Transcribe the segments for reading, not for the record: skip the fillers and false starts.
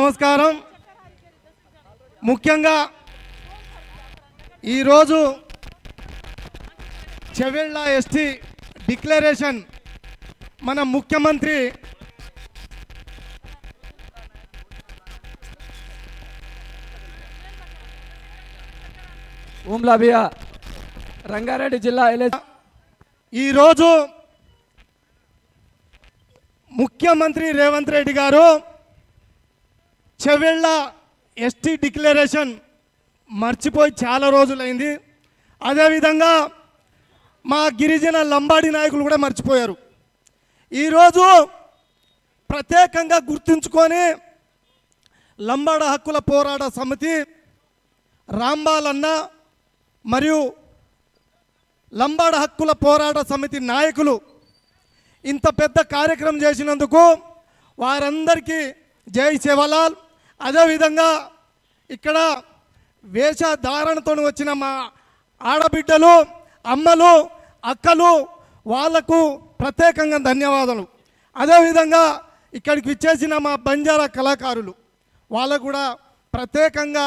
నమస్కారం. ముఖ్యంగా ఈరోజు చెవెళ్ళ ఎస్టీ డిక్లరేషన్ మన ముఖ్యమంత్రి ఓంలాబియా రంగారెడ్డి జిల్లా ఈరోజు ముఖ్యమంత్రి రేవంత్ రెడ్డి గారు చెవెళ్ళ ఎస్టీ డిక్లరేషన్ మర్చిపోయి చాలా రోజులైంది. అదేవిధంగా మా గిరిజన లంబాడి నాయకులు కూడా మర్చిపోయారు. ఈరోజు ప్రత్యేకంగా గుర్తుంచుకొని లంబాడ హక్కుల పోరాట సమితి రాంబాలన్న మరియు లంబాడ హక్కుల పోరాట సమితి నాయకులు ఇంత పెద్ద కార్యక్రమం చేసినందుకు వారందరికీ జై సేవలాల్. అదేవిధంగా ఇక్కడ వేషధారణతో వచ్చిన మా ఆడబిడ్డలు, అమ్మలు, అక్కలు, వాళ్లకు ప్రత్యేకంగా ధన్యవాదాలు. అదేవిధంగా ఇక్కడికి విచ్చేసిన మా బంజారా కళాకారులు వాళ్ళకు కూడా ప్రత్యేకంగా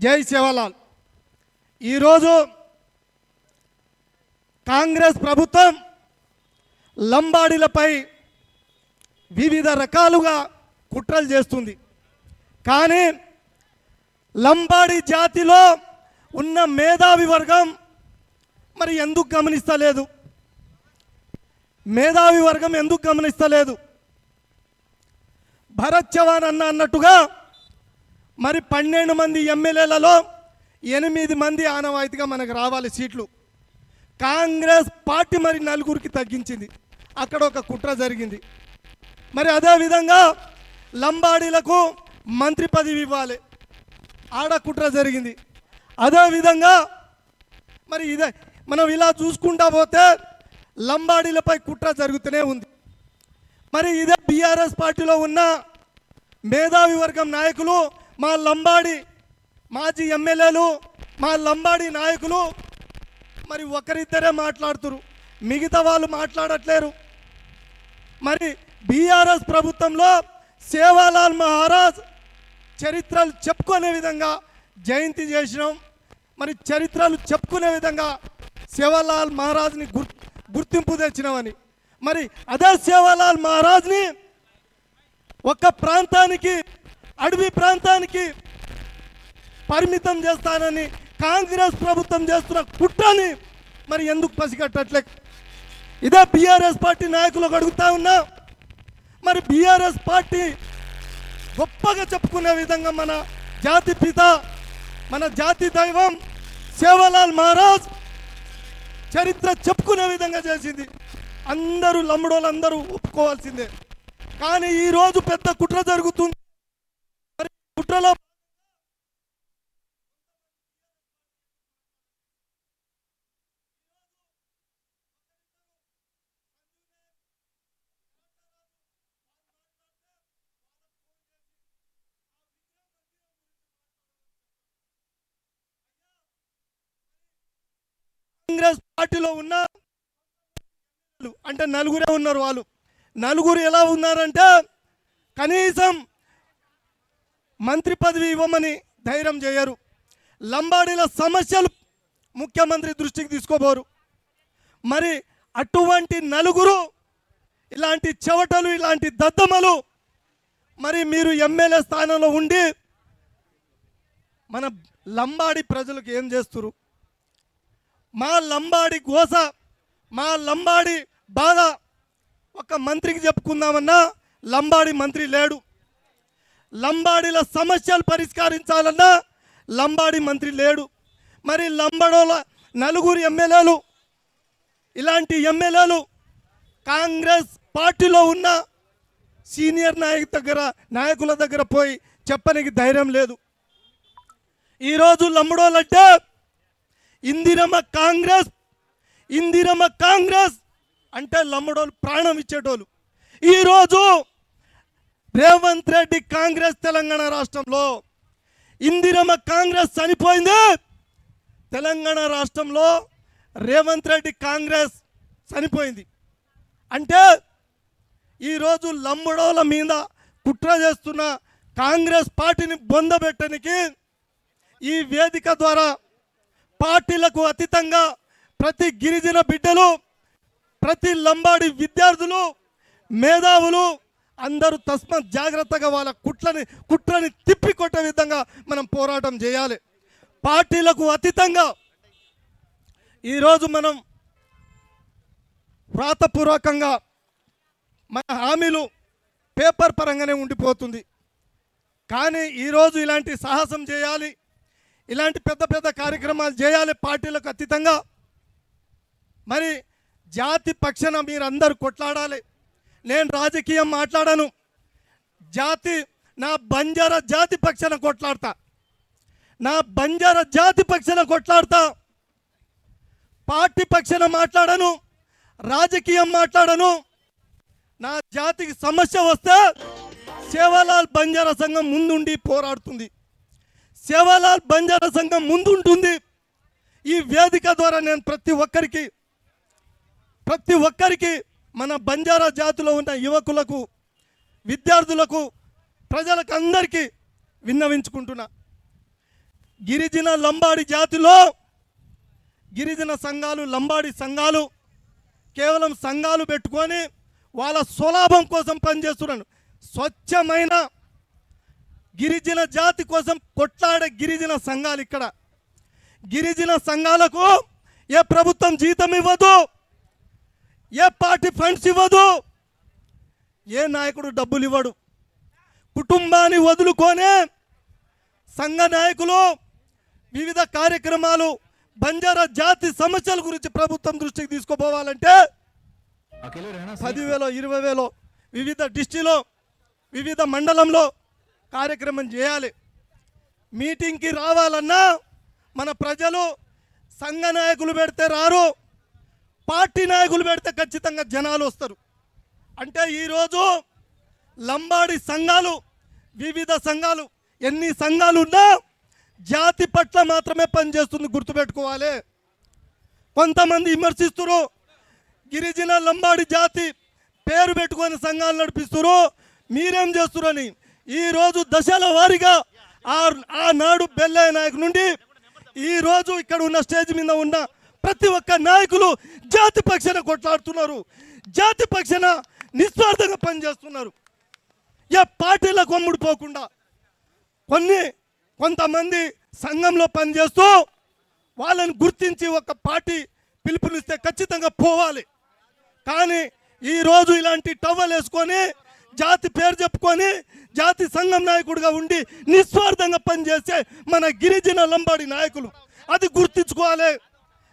జై సేవలాల్. ఈరోజు కాంగ్రెస్ ప్రభుత్వం లంబాడీలపై వివిధ రకాలుగా కుట్రలు చేస్తుంది. కానీ లంబాడీ జాతిలో ఉన్న మేధావి వర్గం మరి ఎందుకు గమనిస్తలేదు? మేధావి వర్గం ఎందుకు గమనిస్తలేదు? భరత్ చవాన్ అన్నట్టుగా మరి 12 మంది ఎమ్మెల్యేలలో 8 మంది ఆనవాయితీగా మనకు రావాలి సీట్లు. కాంగ్రెస్ పార్టీ మరి 4కి తగ్గించింది. అక్కడ ఒక కుట్ర జరిగింది. మరి అదేవిధంగా లంబాడీలకు మంత్రి పదవి ఇవ్వాలి, ఆడ కుట్ర జరిగింది. అదేవిధంగా మరి ఇదే మనం ఇలా చూసుకుంటా పోతే లంబాడీలపై కుట్ర జరుగుతూనే ఉంది. మరి ఇదే బీఆర్ఎస్ పార్టీలో ఉన్న మేధావి వర్గం నాయకులు, మా లంబాడి మాజీ ఎమ్మెల్యేలు, మా లంబాడి నాయకులు మరి ఒకరిద్దరే మాట్లాడుతున్నారు, మిగతా వాళ్ళు మాట్లాడట్లేరు. మరి బీఆర్ఎస్ ప్రభుత్వంలో సేవాలాల్ మహారాజ్ చరిత్రలు చెప్పుకునే విధంగా జయంతి చేసినాం. మరి చరిత్రలు చెప్పుకునే విధంగా సేవాలాల్ మహారాజ్ని గుర్తింపు తెచ్చినామని, మరి అదే సేవాలాల్ మహారాజ్ని ఒక ప్రాంతానికి, అడవి ప్రాంతానికి పరిమితం చేస్తానని కాంగ్రెస్ ప్రభుత్వం చేస్తున్న కుట్రని మరి ఎందుకు పసిగట్టట్లే? ఇదే బీఆర్ఎస్ పార్టీ నాయకులకు అడుగుతా ఉన్నా. మరి బీఆర్ఎస్ పార్టీ గొప్పగా చెప్పుకునే విధంగా మన జాతి పిత, మన జాతి దైవం సేవాలాల్ మహారాజ్ చరిత్ర చెప్పుకునే విధంగా చేసింది. అందరూ లంబడోళ్ళందరూ ఒప్పుకోవాల్సిందే. కానీ ఈరోజు పెద్ద కుట్ర జరుగుతుంది. మరి కుట్రలో కాంగ్రెస్ పార్టీలో ఉన్న అంటే 4 ఉన్నారు. వాళ్ళు 4 ఎలా ఉన్నారంటే కనీసం మంత్రి పదవి ఇవ్వమని ధైర్యం చేయరు. లంబాడీల సమస్యలు ముఖ్యమంత్రి దృష్టికి తీసుకోబోరు. మరి అటువంటి 4 ఇలాంటి చెవటలు, ఇలాంటి దద్దమలు మరి మీరు ఎమ్మెల్యే స్థానంలో ఉండి మన లంబాడి ప్రజలకు ఏం చేస్తున్నారు? మా లంబాడి గోస, మా లంబాడి బాధ ఒక మంత్రికి చెప్పుకుందామన్నా లంబాడి మంత్రి లేడు. లంబాడీల సమస్యలు పరిష్కరించాలన్నా లంబాడి మంత్రి లేడు. మరి లంబాడోల 4 ఎమ్మెల్యేలు, ఇలాంటి ఎమ్మెల్యేలు కాంగ్రెస్ పార్టీలో ఉన్న సీనియర్ నాయకుల దగ్గర పోయి చెప్పడానికి ధైర్యం లేదు. ఈరోజు లంబడోలంటే ఇందిరమ్మ కాంగ్రెస్ అంటే లంబడోలు ప్రాణం ఇచ్చేటోళ్ళు. ఈరోజు రేవంత్ రెడ్డి కాంగ్రెస్ తెలంగాణ రాష్ట్రంలో, ఇందిరమ్మ కాంగ్రెస్ చనిపోయింది. తెలంగాణ రాష్ట్రంలో రేవంత్ రెడ్డి కాంగ్రెస్ చనిపోయింది. అంటే ఈరోజు లంబడోల మీద కుట్ర చేస్తున్న కాంగ్రెస్ పార్టీని బొందబెట్టడానికి ఈ వేదిక ద్వారా పార్టీలకు అతీతంగా ప్రతి గిరిజన బిడ్డలు, ప్రతి లంబాడి విద్యార్థులు, మేధావులు అందరూ తస్మాత్ జాగ్రత్తగా వాళ్ళ కుట్రని తిప్పికొట్టే విధంగా మనం పోరాటం చేయాలి. పార్టీలకు అతీతంగా ఈరోజు మనం వ్రాతపూర్వకంగా మన హామీలు పేపర్ పరంగానే ఉండిపోతుంది. కానీ ఈరోజు ఇలాంటి సాహసం చేయాలి, ఇలాంటి పెద్ద పెద్ద కార్యక్రమాలు చేయాలి పార్టీలకు అతీతంగా. మరి జాతి పక్షాన మీరందరూ కొట్లాడాలి. నేను రాజకీయం మాట్లాడను, నా బంజారా జాతి పక్షాన కొట్లాడతా, నా బంజారా జాతి పక్షాన కొట్లాడతా. పార్టీ పక్షాన మాట్లాడను, రాజకీయం మాట్లాడను. నా జాతికి సమస్య వస్తే సేవాలాల్ బంజారా సంఘం ముందుండి పోరాడుతుంది, సేవాలాల్ బంజారా సంఘం ముందుంటుంది. ఈ వేదిక ద్వారా నేను ప్రతి ఒక్కరికి మన బంజారా జాతిలో ఉన్న యువకులకు, విద్యార్థులకు, ప్రజలకు అందరికీ విన్నవించుకుంటున్నా. గిరిజన లంబాడి జాతిలో గిరిజన సంఘాలు, లంబాడి సంఘాలు కేవలం సంఘాలు పెట్టుకొని వాళ్ళ స్వలాభం కోసం పనిచేస్తున్నాను. స్వచ్ఛమైన గిరిజన జాతి కోసం కొట్లాడే గిరిజన సంఘాలు ఇక్కడ. గిరిజన సంఘాలకు ఏ ప్రభుత్వం జీతం ఇవ్వదు, ఏ పార్టీ ఫండ్స్ ఇవ్వదు, ఏ నాయకుడు డబ్బులు ఇవ్వడు. కుటుంబాన్ని వదులుకొనే సంఘ నాయకులు వివిధ కార్యక్రమాలు, బంజారా జాతి సమస్యల గురించి ప్రభుత్వం దృష్టికి తీసుకుపోవాలంటే 10,000 20,000 వివిధ డిస్ట్రిక్ట్లో, వివిధ మండలంలో కార్యక్రమం చేయాలి. మీటింగ్కి రావాలన్నా మన ప్రజలు సంఘ నాయకులు పెడితే రారు, పార్టీ నాయకులు పెడితే ఖచ్చితంగా జనాలు వస్తారు. అంటే ఈరోజు లంబాడి సంఘాలు, వివిధ సంఘాలు, ఎన్ని సంఘాలు ఉన్నా జాతి పట్ల మాత్రమే పనిచేస్తుంది, గుర్తుపెట్టుకోవాలి. కొంతమంది విమర్శిస్తున్నారు, గిరిజన లంబాడి జాతి పేరు పెట్టుకొని సంఘాలు నడిపిస్తున్నారు, మీరేం చేస్తున్నారని. ఈరోజు దశల వారీగా ఆనాడు బెల్లయ్య నాయకు నుండి ఈరోజు ఇక్కడ ఉన్న స్టేజ్ మీద ఉన్న ప్రతి ఒక్క నాయకులు జాతి పక్షాన కొట్లాడుతున్నారు, జాతి పక్షాన నిస్వార్థంగా పనిచేస్తున్నారు. ఏ పార్టీలకు అమ్ముడుపోకుండా కొంతమంది సంఘంలో పనిచేస్తూ వాళ్ళని గుర్తించి ఒక పార్టీ పిలుపునిస్తే ఖచ్చితంగా పోవాలి. కానీ ఈరోజు ఇలాంటి టవల్ వేసుకొని జాతి పేరు చెప్పుకొని జాతి సంఘం నాయకుడిగా ఉండి నిస్వార్థంగా పనిచేసే మన గిరిజన లంబాడి నాయకులు అది గుర్తించుకోవాలి.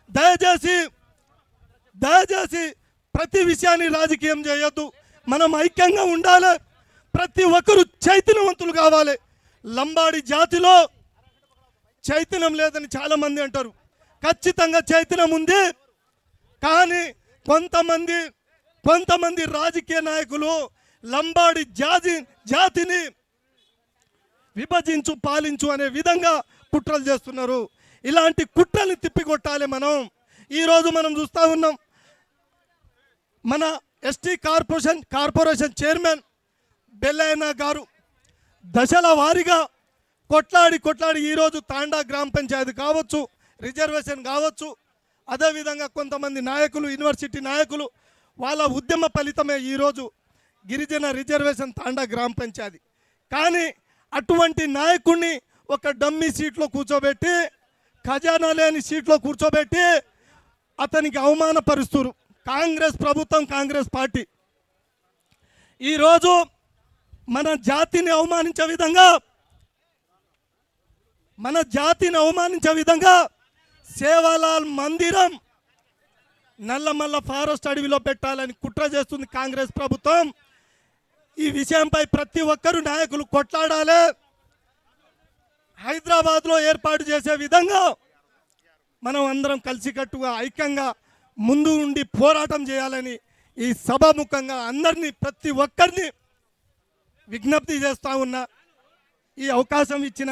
దయచేసి ప్రతి విషయాన్ని రాజకీయం చేయొద్దు, మనం ఐక్యంగా ఉండాలి. ప్రతి ఒక్కరు చైతన్యవంతులు కావాలి. లంబాడి జాతిలో చైతన్యం లేదని చాలామంది అంటారు, ఖచ్చితంగా చైతన్యం ఉంది. కానీ కొంతమంది రాజకీయ నాయకులు లంబాడి జాతిని విభజించు పాలించు అనే విధంగా కుట్రలు చేస్తున్నారు. ఇలాంటి కుట్రల్ని తిప్పికొట్టాలి. ఈరోజు మనం చూస్తూ ఉన్నాం, మన ఎస్టీ కార్పొరేషన్ చైర్మన్ బెల్లయ్య గారు దశల వారీగా కొట్లాడి ఈరోజు తాండా గ్రామ పంచాయతీ కావచ్చు, రిజర్వేషన్ కావచ్చు, అదేవిధంగా కొంతమంది నాయకులు, యూనివర్సిటీ నాయకులు వాళ్ళ ఉద్యమ ఫలితమే ఈరోజు గిరిజన రిజర్వేషన్ తాండా గ్రామ పంచాయతీ. కానీ అటువంటి నాయకుడిని ఒక డమ్మీ సీట్లో కూర్చోబెట్టి, ఖజానా లేని సీట్లో కూర్చోబెట్టి అతనికి అవమానపరుస్తారు కాంగ్రెస్ ప్రభుత్వం, కాంగ్రెస్ పార్టీ. ఈరోజు మన జాతిని అవమానించే విధంగా సేవాలాల్ మందిరం నల్లమల్ల ఫారెస్ట్ అడవిలో పెట్టాలని కుట్ర చేస్తుంది కాంగ్రెస్ ప్రభుత్వం. ఈ విషయంపై ప్రతి ఒక్కరు నాయకులు కొట్లాడాలి. హైదరాబాద్లో ఏర్పాటు చేసే విధంగా మనం అందరం కలిసికట్టుగా ఐక్యంగా ముందు ఉండి పోరాటం చేయాలని ఈ సభాముఖంగా అందరినీ, ప్రతి ఒక్కరిని విజ్ఞప్తి చేస్తా ఉన్నా. ఈ అవకాశం ఇచ్చిన